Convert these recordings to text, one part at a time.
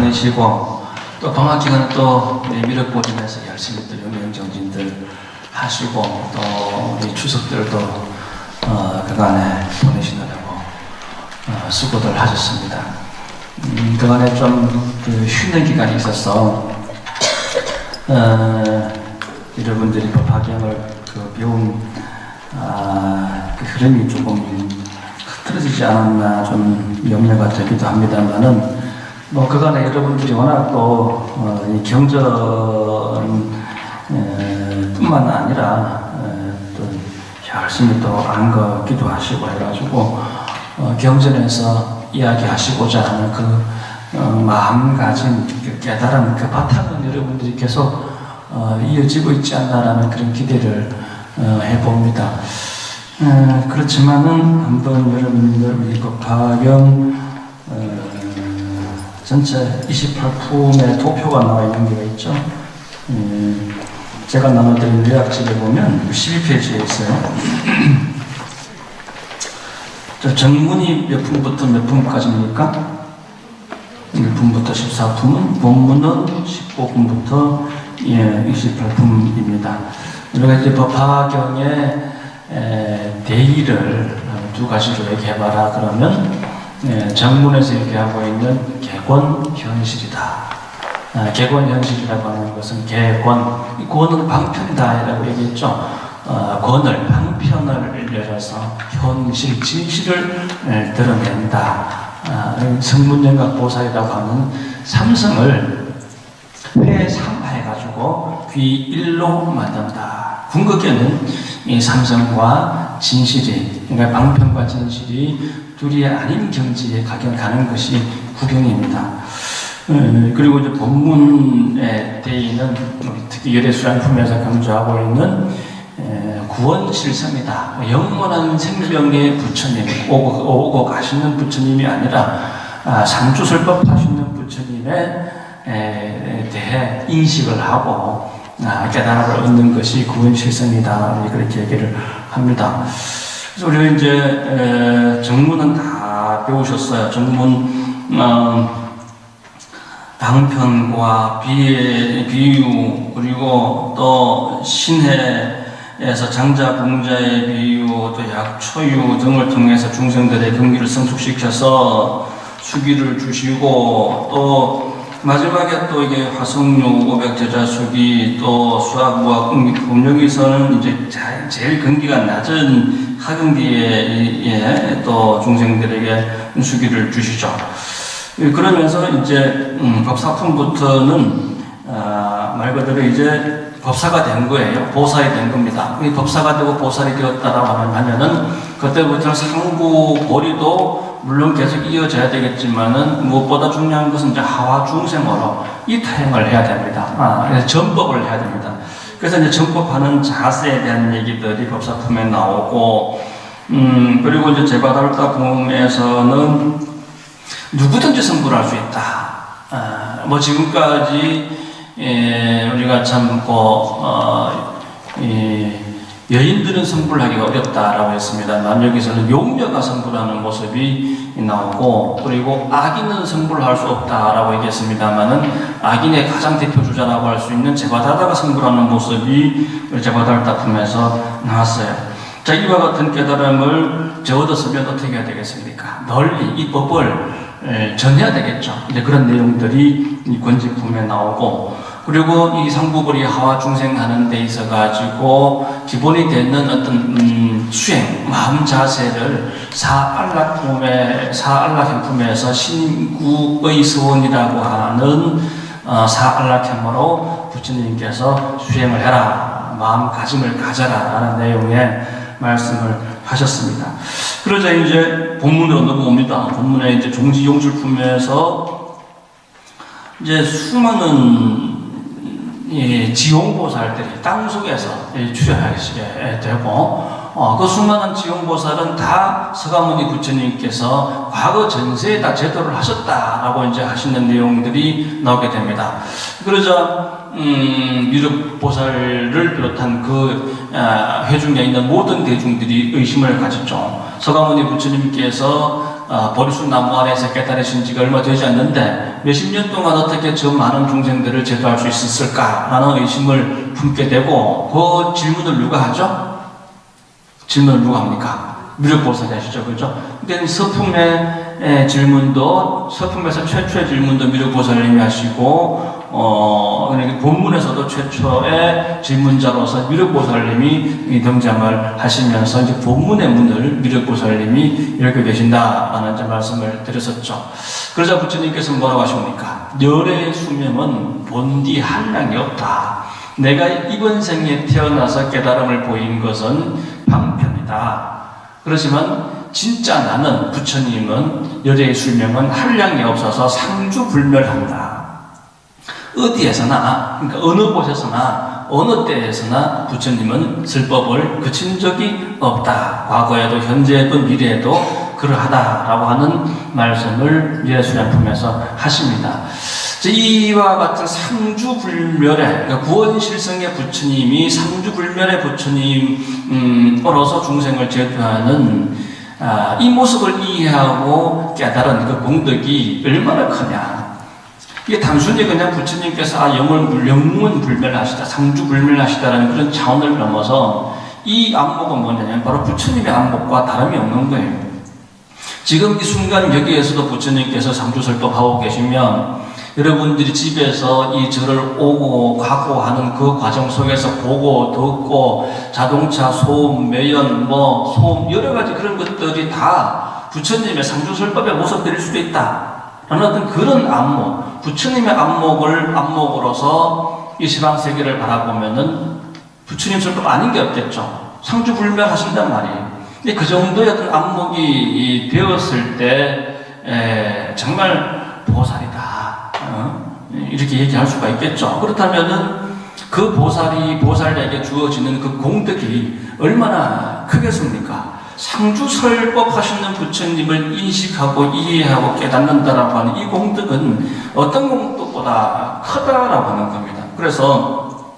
보내시고 또 방학 기간에 또 미륵보림에서 열심히 또 영양정진들 하시고 또 우리 추석들도 그간에 보내시느라고 수고들 하셨습니다. 그간에 좀 쉬는 기간이 있어서 여러분들이 법화경을 배운 그 흐름이 조금 흐트러지지 않았나 좀 염려가 되기도 합니다만은 뭐 그간에 여러분들이 워낙 또 이 경전 뿐만 아니라 또 열심히 또 안거기도 하시고 해가지고 경전에서 이야기하시고자 하는 그 마음가짐, 그 깨달음, 그 바탕은 여러분들이 계속 이어지고 있지 않나라는 그런 기대를 해봅니다. 그렇지만은 한번 여러분들 이 법화경 전체 28품의 도표가 나와 있는 게 있죠. 제가 나눠드린 요약집에 보면 12페이지에 있어요. 정문이 몇 품부터 몇 품까지입니까? 1품부터 14품은, 본문은 19품부터 28품입니다. 우리가 이제 법화경의 대의를 두 가지로 얘기해봐라 그러면 정문에서 얘기하고 있는 객원현실이다. 객원현실이라고 하는 것은 객원, 권은 방편이다라고 얘기했죠. 권을, 방편을 열어서 현실, 진실을 드러낸다. 성문영각 보살이라고 하는 삼성을 회삼해가지고 귀일로 만든다. 궁극에는 이 삼성과 진실이, 그러니까 방편과 진실이 둘이 아닌 경지에 가는 것이 구경입니다. 그리고 이제 본문의 대의는 특히 열애수양품에서 강조하고 있는 구원실성이다. 영원한 생명의 부처님, 오고 가시는 부처님이 아니라 상주설법 하시는 부처님에 대해 인식을 하고 깨달음을 얻는 것이 구원실성이다. 그렇게 얘기를 합니다. 그래서 우리가 이제 정문은 다 배우셨어요. 정문 방편과 비유, 그리고 또 신해에서 장자, 붕자의 비유, 또 약초유 등을 통해서 중생들의 경기를 성숙시켜서 수기를 주시고, 또 마지막에 또 이게 화성유, 오백제자수기, 또 수학무학, 음력에서는 이제 제일 경기가 낮은 하경기에 또 중생들에게 수기를 주시죠. 그러면서 이제 법사품부터는 말 그대로 이제 법사가 된 거예요. 보살이 된 겁니다. 이 법사가 되고 보살이 되었다라고 하면은 그때부터는 상부 보리도 물론 계속 이어져야 되겠지만은 무엇보다 중요한 것은 이제 하와 중생으로 이타행을 해야 됩니다. 그래서 전법을 해야 됩니다. 그래서 이제 전법하는 자세에 대한 얘기들이 법사품에 나오고, 그리고 이제 제바다르타품에서는 누구든지 성불할 수 있다. 뭐 지금까지 우리가 참 여인들은 성불하기가 어렵다라고 했습니다만 여기서는 용녀가 성불하는 모습이 나오고, 그리고 악인은 성불할 수 없다라고 얘기했습니다만은 악인의 가장 대표 주자라고 할 수 있는 제바다다가 성불하는 모습이 제바다르타품에서 나왔어요. 자, 이와 같은 깨달음을 얻었으면 어떻게 해야 되겠습니까? 널리 이 법을 전해야 되겠죠. 이제 그런 내용들이 이 권지품에 나오고, 그리고 이 상부불이 하와 중생하는 데 있어 가지고 기본이 되는 어떤 수행, 마음 자세를 사알락행품에서 신구의 서원이라고 하는 사알락행으로 부처님께서 수행을 해라, 마음가짐을 가져라 라는 내용의 말씀을 하셨습니다. 그러자 이제 본문으로 넘어옵니다. 본문에 이제 종지용출품에서 이제 수많은 지용보살들이 땅속에서 출현하시게 되고, 그 수많은 지용보살은 다 서가모니 부처님께서 과거 전세에 다 제도를 하셨다라고 이제 하시는 내용들이 나오게 됩니다. 그러자 미륵보살을 비롯한 그 회중에 있는 모든 대중들이 의심을 가졌죠. 서가모니 부처님께서 보리수 나무 아래에서 깨달으신 지가 얼마 되지 않는데 몇십 년 동안 어떻게 저 많은 중생들을 제도할 수 있었을까라는 의심을 품게 되고, 그 질문을 누가 하죠? 질문을 누가 합니까? 미륵보살이 하시죠. 그죠? 그러니까 서품의 질문도, 서품에서 최초의 질문도 미륵보살님이 하시고, 그러니까 본문에서도 최초의 질문자로서 미륵보살님이 등장을 하시면서 이제 본문의 문을 미륵보살님이 열고 계신다라는 이제 말씀을 드렸었죠. 그러자 부처님께서 뭐라고 하십니까? 열의 수명은 본디 한량이 없다. 내가 이번 생에 태어나서 깨달음을 보인 것은 방편이다. 그렇지만 진짜 나는, 부처님은 열의 수명은 한량이 없어서 상주불멸한다. 어디에서나, 그러니까 어느 곳에서나 어느 때에서나 부처님은 설법을 그친 적이 없다. 과거에도 현재에도 미래에도 그러하다라고 하는 말씀을 예수량품에서 하십니다. 이와 같은 상주불멸의, 그러니까 구원실성의 부처님이 상주불멸의 부처님으로서 중생을 제도하는 이 모습을 이해하고 깨달은 그 공덕이 얼마나 크냐. 이게 단순히 그냥 부처님께서 영문 불멸하시다, 상주불멸하시다라는 그런 차원을 넘어서 이 안목은 뭐냐면 바로 부처님의 안목과 다름이 없는 거예요. 지금 이 순간 여기에서도 부처님께서 상주설법하고 계시면 여러분들이 집에서 이 절을 오고 가고 하는 그 과정 속에서 보고 듣고 자동차 소음, 매연, 소음 여러 가지 그런 것들이 다 부처님의 상주설법의 모습들일 수도 있다. 라는 어떤 그런 안목, 부처님의 안목으로서 이 시방 세계를 바라보면은 부처님 설법 아닌 게 없겠죠. 상주불멸하신단 말이에요. 근데 그 정도의 어떤 안목이 되었을 때 정말 보살이다. 이렇게 얘기할 수가 있겠죠. 그렇다면은 그 보살에게 주어지는 그 공덕이 얼마나 크겠습니까? 상주설법 하시는 부처님을 인식하고 이해하고 깨닫는다라고 하는 이 공덕은 어떤 공덕보다 크다라고 하는 겁니다. 그래서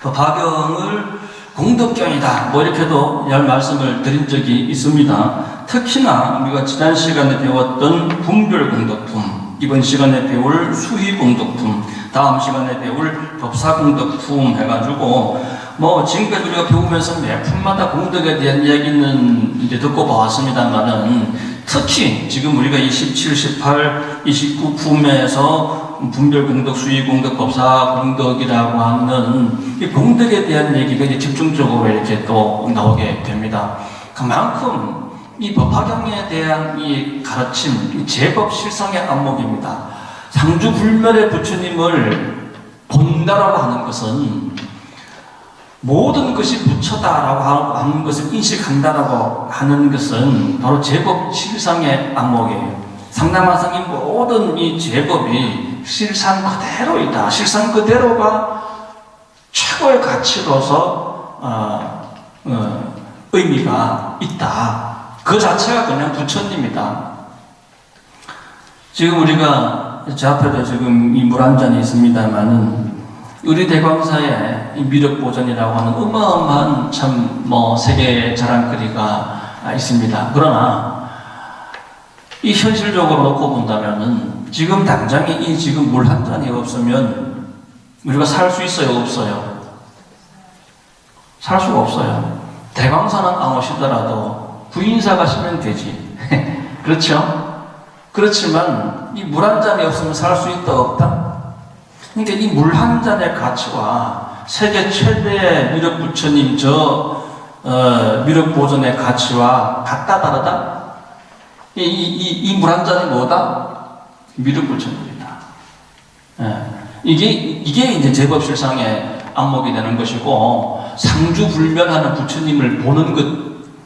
바경을 공덕경이다 이렇게도 말씀을 드린 적이 있습니다. 특히나 우리가 지난 시간에 배웠던 분별공덕품, 이번 시간에 배울 수희공덕품, 다음 시간에 배울 법사공덕품 해가지고 지금까지 우리가 배우면서 매 품마다 공덕에 대한 이야기는 이제 듣고 봐왔습니다만은 특히 지금 우리가 27, 18, 29 품에서 분별공덕, 수희공덕, 법사공덕이라고 하는 이 공덕에 대한 얘기가 이제 집중적으로 이렇게 또 나오게 됩니다. 그만큼 이 법화경에 대한 이 가르침, 제법 실상의 안목입니다. 상주불멸의 부처님을 본다라고 하는 것은 모든 것이 부처다라고 하는 것을 인식한다라고 하는 것은 바로 제법 실상의 안목이에요. 상남하상의 모든 이 제법이 실상 그대로이다. 실상 그대로가 최고의 가치로서 의미가 있다. 그 자체가 그냥 부처님이다. 지금 우리가 제 앞에도 지금 이 물 한 잔이 있습니다만은 의리대광사에 미륵보전이라고 하는 어마어마한 참 세계 자랑거리가 있습니다. 그러나 이 현실적으로 놓고 본다면은 지금 당장에 이 지금 물 한 잔이 없으면 우리가 살 수 있어요, 없어요? 살 수가 없어요. 대광사는 안 오시더라도 부인사가 시면 되지. 그렇죠? 그렇지만 이 물 한 잔이 없으면 살 수 있다, 없다? 그러니까 이 물 한 잔의 가치와 세계 최대의 미륵부처님 미륵보전의 가치와 같다, 다르다? 이 물 한 잔이 뭐다? 미륵부처님이다. 이게 이제 제법 실상의 안목이 되는 것이고, 상주불멸하는 부처님을 보는 것,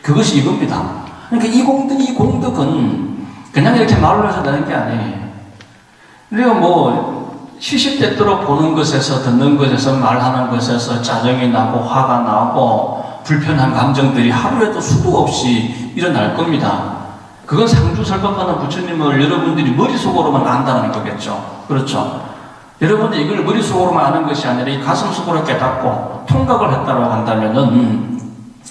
그것이 이겁니다. 그러니까 이 공덕은 그냥 이렇게 말로 해서 되는 게 아니에요. 우리가 시시때때로 보는 것에서, 듣는 것에서, 말하는 것에서 짜증이 나고 화가 나고 불편한 감정들이 하루에도 수도 없이 일어날 겁니다. 그건 상주설법하는 부처님을 여러분들이 머릿속으로만 안다는 거겠죠. 그렇죠? 여러분들이 이걸 머릿속으로만 아는 것이 아니라 이 가슴속으로 깨닫고 통각을 했다고 한다면은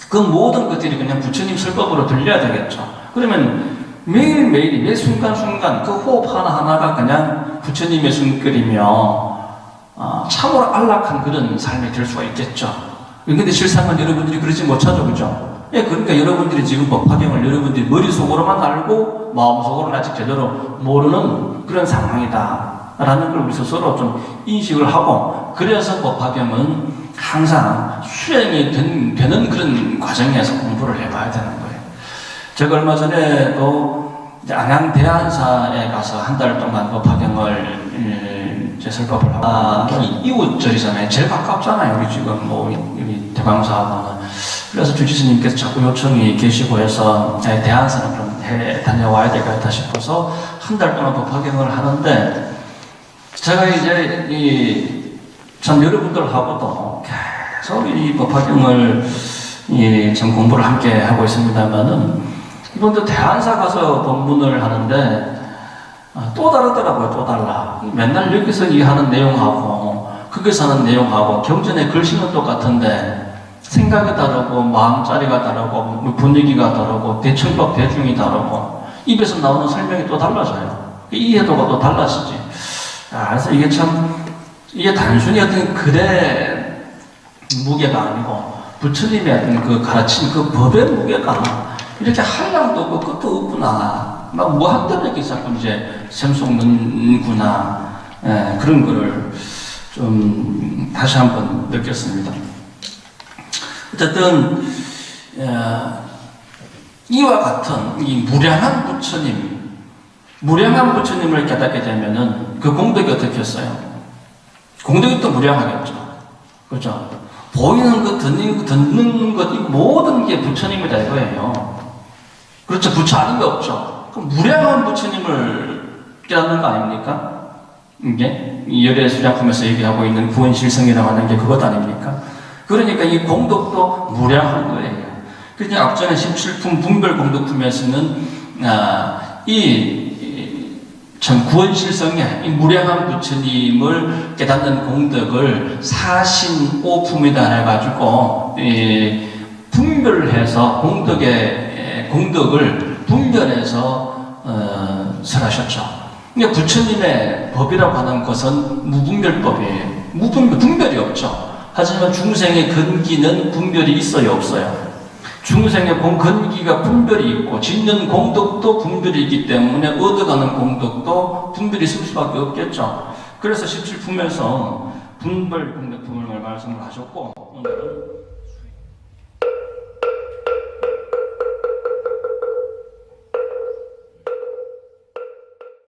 그 모든 것들이 그냥 부처님 설법으로 들려야 되겠죠. 그러면 매일매일이 매 순간순간 그 호흡 하나하나가 그냥 부처님의 숨결이며 참으로 안락한 그런 삶이 될 수가 있겠죠. 근데 실상은 여러분들이 그러지 못하죠, 그죠? 예, 그러니까 여러분들이 지금 법화경을 여러분들이 머릿속으로만 알고 마음속으로는 아직 제대로 모르는 그런 상황이다 라는 걸 우리 스스로 좀 인식을 하고, 그래서 법화경은 항상 수행이 되는 그런 과정에서 공부를 해봐야 되는 거예요. 제가 얼마 전에도 안양 대안사에 가서 한 달 동안 법화경을 설법을 하고, 이웃절이잖아요. 제일 가깝잖아요. 우리 지금 우리 대광사하고는. 그래서 주지스님께서 자꾸 요청이 계시고 해서 대안사는 그럼 다녀와야 되겠다 싶어서 한 달 동안 법화경을 하는데, 제가 이제 참 여러분들하고도 계속 이 법화경을 참 공부를 함께 하고 있습니다만은, 이번도 대안사 가서 법문을 하는데 또 다르더라고요. 또 달라. 맨날 여기서 하는 내용하고 거기서 하는 내용하고 경전의 글씨는 똑같은데 생각이 다르고 마음자리가 다르고 분위기가 다르고 대청법 대중이 다르고 입에서 나오는 설명이 또 달라져요. 이해도가 또 달라지지. 그래서 이게 단순히 어떤 글의 무게가 아니고 부처님의 어떤 그 가르친 그 법의 무게가 이렇게 한량도 없고 끝도 없구나. 막 무한대로 이렇게 자꾸 이제 샘솟는구나. 그런 거를 좀 다시 한번 느꼈습니다. 어쨌든, 이와 같은 이 무량한 부처님을 깨닫게 되면은 그 공덕이 어떻게 했어요? 공덕이 또 무량하겠죠. 그죠? 보이는 것, 듣는 것, 이 모든 게 부처님이다 이거예요. 그렇죠. 부처 아닌 게 없죠. 그럼 무량한 부처님을 깨닫는 거 아닙니까? 이게 이 열애수작품에서 얘기하고 있는 구원실성이라고 하는 게 그것 아닙니까? 그러니까 이 공덕도 무량한 거예요. 그래서 앞전에 17품 분별 공덕품에서는 참 구원실성의 이 무량한 부처님을 깨닫는 공덕을 사신오품이다 해가지고 분별해서 공덕을 분별해서 설하셨죠. 그러니까 부처님의 법이라고 하는 것은 무분별법이에요. 분별이 없죠. 하지만 중생의 근기는 분별이 있어요, 없어요? 중생의 근기가 분별이 있고 짓는 공덕도 분별이 있기 때문에 얻어가는 공덕도 분별이 있을 수밖에 없겠죠. 그래서 17품에서 분별 공덕품을 말씀을 하셨고, 오늘은